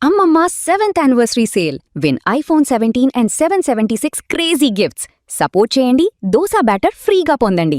Ammamma 7th anniversary sale. Win iPhone 17 and 776 crazy gifts. Support చేయండి dosa batter ఫ్రీగా పొందండి.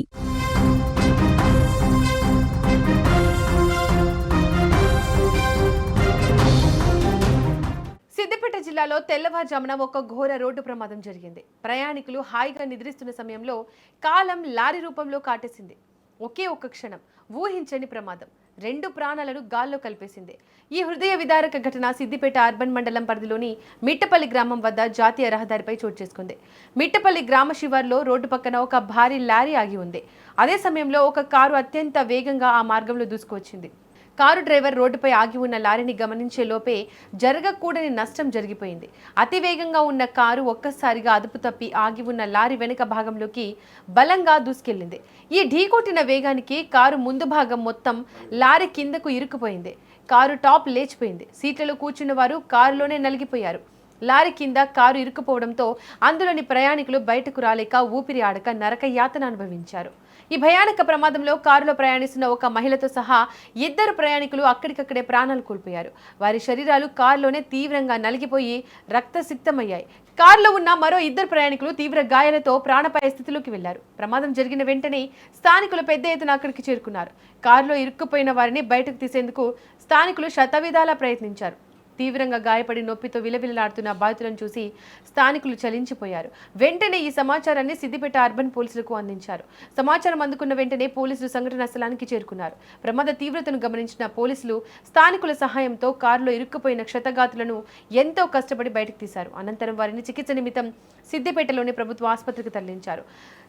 సిద్దిపేట జిల్లాలో తెల్లవారుజామున ఒక ఘోర రోడ్డు ప్రమాదం జరిగింది. ప్రయాణికులు హాయిగా నిద్రిస్తున్న సమయంలో కాలం లారీ రూపంలో కాటేసింది. ఒకే ఒక్క క్షణం ఊహించని ప్రమాదం 2 ప్రాణాలను గాల్లో కలిపేసింది. ఈ హృదయ విదారక ఘటన సిద్దిపేట అర్బన్ మండలం పరిధిలోని మిట్టపల్లి గ్రామం వద్ద జాతీయ రహదారిపై చోటు చేసుకుంది. మిట్టపల్లి గ్రామ శివార్లో రోడ్డు పక్కన ఒక భారీ లారీ ఆగి ఉంది. అదే సమయంలో ఒక కారు అత్యంత వేగంగా ఆ మార్గంలో దూసుకువచ్చింది. కారు డ్రైవర్ రోడ్డుపై ఆగి ఉన్న లారీని గమనించే లోపే జరగకూడని నష్టం జరిగిపోయింది. అతి వేగంగా ఉన్న కారు ఒక్కసారిగా అదుపు తప్పి ఆగి ఉన్న లారీ వెనుక భాగంలోకి బలంగా దూసుకెళ్లింది. ఈ ఢీకొట్టిన వేగానికి కారు ముందు భాగం మొత్తం లారీ కిందకు ఇరుక్కుపోయింది. కారు టాప్ లేచిపోయింది. సీట్లలో కూర్చున్న వారు కారులోనే నలిగిపోయారు. లారీ కింద కారు ఇరుక్కుపోవడంతో అందులోని ప్రయాణికులు బయటకు రాలేక ఊపిరి ఆడక నరక యాతన అనుభవించారు. ఈ భయానక ప్రమాదంలో కారులో ప్రయాణిస్తున్న ఒక మహిళతో సహా 2 ప్రయాణికులు అక్కడికక్కడే ప్రాణాలు కోల్పోయారు. వారి శరీరాలు కారులోనే తీవ్రంగా నలిగిపోయి రక్తసిక్తమయ్యాయి. కారులో ఉన్న మరో 2 ప్రయాణికులు తీవ్ర గాయాలతో ప్రాణాపాయ స్థితిలోకి వెళ్లారు. ప్రమాదం జరిగిన వెంటనే స్థానికులు పెద్ద ఎత్తున అక్కడికి చేరుకున్నారు. కారులో ఇరుక్కుపోయిన వారిని బయటకు తీసేందుకు స్థానికులు శతవిధాలా ప్రయత్నించారు. తీవ్రంగా గాయపడి నొప్పితో విలవిలలాడుతున్న బాధితులను చూసి స్థానికులు చలించిపోయారు. వెంటనే ఈ సమాచారాన్ని సిద్దిపేట అర్బన్ పోలీసులకు అందించారు. సమాచారం అందుకున్న వెంటనే పోలీసులు సంఘటనా స్థలానికి చేరుకున్నారు. ప్రమాద తీవ్రతను గమనించిన పోలీసులు స్థానికుల సహాయంతో కారులో ఇరుక్కుపోయిన క్షతగాతులను ఎంతో కష్టపడి బయటకు తీశారు. అనంతరం వారిని చికిత్స నిమిత్తం సిద్దిపేటలోని ప్రభుత్వ ఆసుపత్రికి తరలించారు.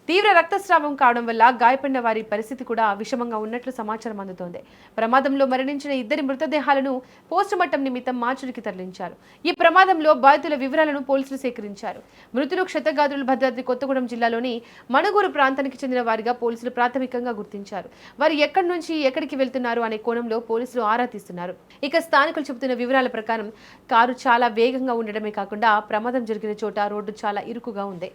తీవ్ర రక్తస్రావం కావడం వల్ల గాయపడిన వారి పరిస్థితి కూడా విషమంగా ఉన్నట్లు సమాచారం అందుతోంది. ప్రమాదంలో మరణించిన 2 మృతదేహాలను పోస్టుమార్టం నిమిత్తం మార్చురికి తరలించారు. ఈ ప్రమాదంలో బాధితుల వివరాలను పోలీసులు సేకరించారు. మృతులు క్షతగాత్రులు భద్రాద్రి కొత్తగూడెం జిల్లాలోని మణుగూరు ప్రాంతానికి చెందిన వారిగా పోలీసులు ప్రాథమికంగా గుర్తించారు. వారు ఎక్కడి నుంచి ఎక్కడికి వెళ్తున్నారు అనే కోణంలో పోలీసులు ఆరా తీస్తున్నారు. ఇక స్థానికులు చెబుతున్న వివరాల ప్రకారం కారు చాలా వేగంగా ఉండడమే కాకుండా ప్రమాదం జరిగిన చోట రోడ్డు చాలా ఇరుకుగా ఉంది.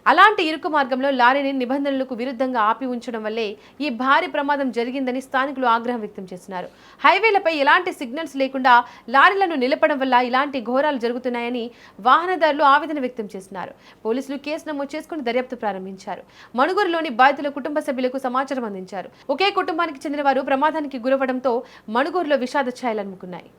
అలాంటి ఇరుకు మార్గంలో లారీని నిబంధనలకు విరుద్ధంగా ఆపి ఉంచడం వల్లే ఈ భారీ ప్రమాదం జరిగిందని స్థానికులు ఆగ్రహం వ్యక్తం చేస్తున్నారు. హైవేలపై ఎలాంటి సిగ్నల్స్ లేకుండా లారీలను నిలపడం వల్ల ఇలాంటి ఘోరాలు జరుగుతున్నాయని వాహనదారులు ఆవేదన వ్యక్తం చేస్తున్నారు. పోలీసులు కేసు నమోదు చేసుకుని దర్యాప్తు ప్రారంభించారు. మణుగూరులోని బాధితుల కుటుంబ సభ్యులకు సమాచారం అందించారు. ఒకే కుటుంబానికి చెందిన వారు ప్రమాదానికి గురవడంతో మణుగూరులో విషాద ఛాయలు అలుముకున్నాయి.